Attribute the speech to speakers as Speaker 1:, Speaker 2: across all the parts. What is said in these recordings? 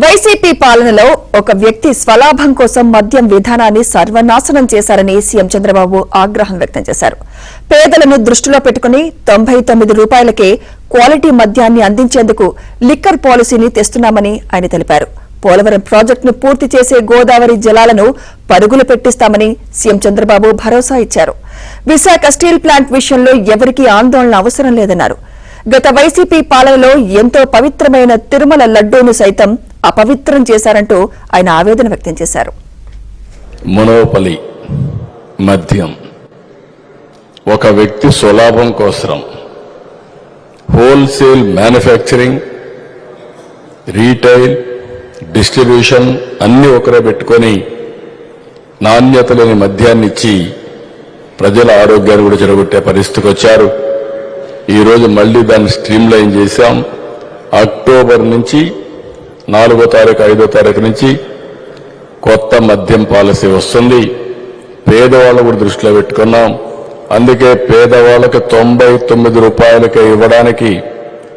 Speaker 1: YCP పాలనలో ఒక వ్యక్తి స్వలాభం కోసం మద్యం విధానాన్ని సర్వనాశనం చేశారని సీఎం చంద్రబాబు ఆగ్రహం వ్యక్తం చేశారు. పేదలను దృష్టిలో పెట్టుకుని 99 రూపాయలకే క్వాలిటీ మద్యాన్ని అందించేందుకు లిక్కర్ పాలసీని తెస్తున్నామని ఆయన తెలిపారు. పోలవరం ప్రాజెక్టును పూర్తి చేసే గోదావరి జలాలను పరుగులు పెట్టిస్తామని సీఎం చంద్రబాబు భరోసా ఇచ్చారు. విశాఖ స్టీల్ ప్లాంట్ విషయంలో ఎవరికీ ఆందోళన అవసరం లేదన్నారు. గత వైసీపీ పాలనలో ఎంతో పవిత్రమైన తిరుమల లడ్డూను సైతం అపవిత్రం చేశారంటూ ఆయన ఆవేదన వ్యక్తం చేశారు.
Speaker 2: మోనోపలి మద్యం ఒక వ్యక్తి స్వలాభం కోసం హోల్సేల్ మ్యానుఫ్యాక్చరింగ్, రీటైల్, డిస్ట్రిబ్యూషన్ అన్ని ఒకరే పెట్టుకొని నాణ్యత లేని మద్యాన్ని ఇచ్చి ప్రజల ఆరోగ్యాన్ని కూడా చెడగొట్టే పరిస్థితికి వచ్చారు. ఈరోజు మళ్లీ దాన్ని స్ట్రీమ్ లైన్ చేశాం. అక్టోబర్ నుంచి 4వ తారీఖు 5వ తారీఖు నుంచి కొత్త మద్యం పాలసీ వస్తుంది. పేదవాళ్ళు కూడా దృష్టిలో పెట్టుకున్నాం. అందుకే పేదవాళ్ళకి 99 రూపాయలకే ఇవ్వడానికి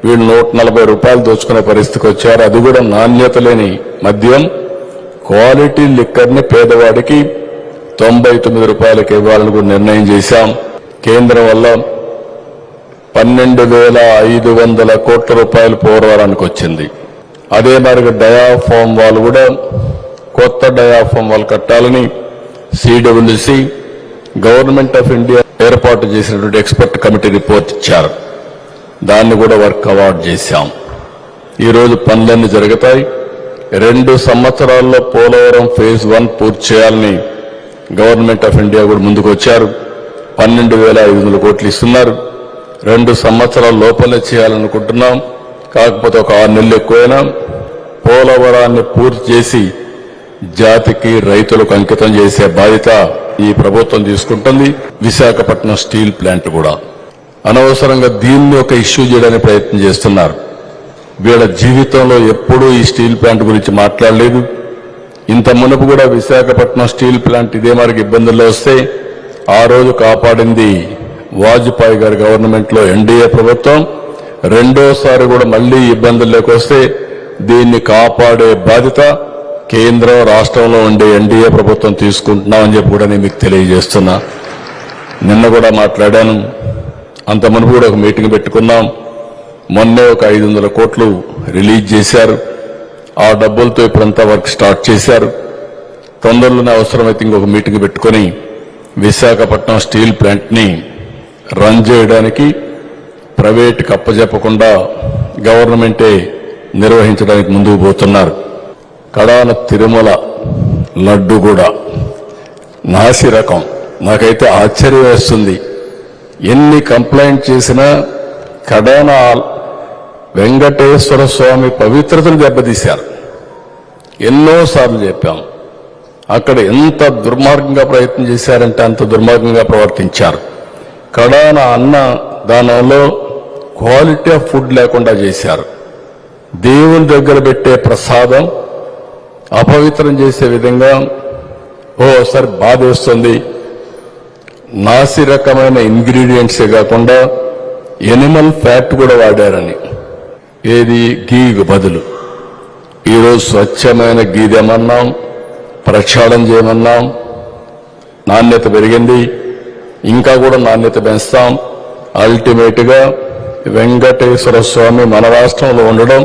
Speaker 2: వీళ్ళు 140 రూపాయలు దోచుకునే పరిస్థితికి వచ్చారు. అది కూడా నాణ్యత లేని మద్యం, క్వాలిటీ లిక్కర్ని పేదవాడికి 99 రూపాయలకి ఇవ్వాలని కూడా నిర్ణయం చేశాం. కేంద్రం వల్ల 12,500 కోట్ల రూపాయలు పోరాడానికి వచ్చింది. అదే మరి డయాఫామ్ వాళ్ళు కూడా కొత్త డయాఫామ్ వాళ్ళు కట్టాలని సిడబ్ల్యూసి గవర్నమెంట్ ఆఫ్ ఇండియా ఏర్పాటు చేసినటువంటి ఎక్స్పర్ట్ కమిటీ రిపోర్ట్ ఇచ్చారు. దాన్ని కూడా వర్క్ అవార్డ్ చేశాం. ఈరోజు పనులన్నీ జరుగుతాయి. 2 సంవత్సరాల్లో పోలవరం ఫేజ్ 1 పూర్తి చేయాలని గవర్నమెంట్ ఆఫ్ ఇండియా కూడా ముందుకు వచ్చారు. 12,500 కోట్లు ఇస్తున్నారు. 2 సంవత్సరాల లోపలే చేయాలనుకుంటున్నాం. కాకపోతే ఒక 6 నెలలు ఎక్కువైనా పోలవరాన్ని పూర్తి చేసి జాతికి, రైతులకు అంకితం చేసే బాధ్యత ఈ ప్రభుత్వం తీసుకుంటుంది. విశాఖపట్నం స్టీల్ ప్లాంట్ కూడా అనవసరంగా దీన్ని ఒక ఇష్యూ చేయడానికి ప్రయత్నం చేస్తున్నారు. వీళ్ళ జీవితంలో ఎప్పుడూ ఈ స్టీల్ ప్లాంట్ గురించి మాట్లాడలేదు. ఇంత మునుపు కూడా విశాఖపట్నం స్టీల్ ప్లాంట్ ఇదే మరికి ఇబ్బందుల్లో వస్తే ఆ రోజు కాపాడింది వాజ్పేయి గారి గవర్నమెంట్ లో ఎన్డీఏ ప్రభుత్వం. రెండోసారి కూడా మళ్లీ ఇబ్బందులు లేకొస్తే దీన్ని కాపాడే బాధ్యత కేంద్రం, రాష్ట్రంలో ఉండే ఎన్డీఏ ప్రభుత్వం తీసుకుంటున్నామని చెప్పి కూడా నేను మీకు తెలియజేస్తున్నా. నిన్న కూడా మాట్లాడాను. అంత మునుపు కూడా ఒక మీటింగ్ పెట్టుకున్నాం. మొన్నే ఒక 500 కోట్లు రిలీజ్ చేశారు. ఆ డబ్బులతో ఇప్పుడంతా వర్క్ స్టార్ట్ చేశారు. తొందరలోనే అవసరమైతే ఇంకొక మీటింగ్ పెట్టుకుని విశాఖపట్నం స్టీల్ ప్లాంట్ ని రన్ చేయడానికి ప్రైవేట్కి అప్పజెప్పకుండా గవర్నమెంటే నిర్వహించడానికి ముందుకు పోతున్నారు. కడాన తిరుమల లడ్డు కూడా నాసి రకం. నాకైతే ఆశ్చర్యం వేస్తుంది. ఎన్ని కంప్లైంట్ చేసినా కడాన వెంకటేశ్వర స్వామి పవిత్రతను దెబ్బతీశారు. ఎన్నోసార్లు చెప్పాం. అక్కడ ఎంత దుర్మార్గంగా ప్రయత్నం చేశారంటే అంత దుర్మార్గంగా ప్రవర్తించారు. కడాన అన్న దానంలో క్వాలిటీ ఆఫ్ ఫుడ్ లేకుండా చేశారు. దేవుని దగ్గర పెట్టే ప్రసాదం అపవిత్రం చేసే విధంగా ఓసారి బాధేస్తుంది. నాసి రకమైన ఇంగ్రీడియంట్సే కాకుండా ఎనిమల్ ఫ్యాట్ కూడా వాడారని. ఏది గీకు బదులు ఈరోజు స్వచ్ఛమైన గీదేమన్నాం, ప్రక్షాళన చేయమన్నాం. నాణ్యత పెరిగింది. ఇంకా కూడా నాణ్యత పెంచుతాం. అల్టిమేట్ గా వెంకటేశ్వర స్వామి మన రాష్ట్రంలో ఉండడం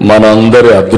Speaker 2: మనందరి అదృష్టం.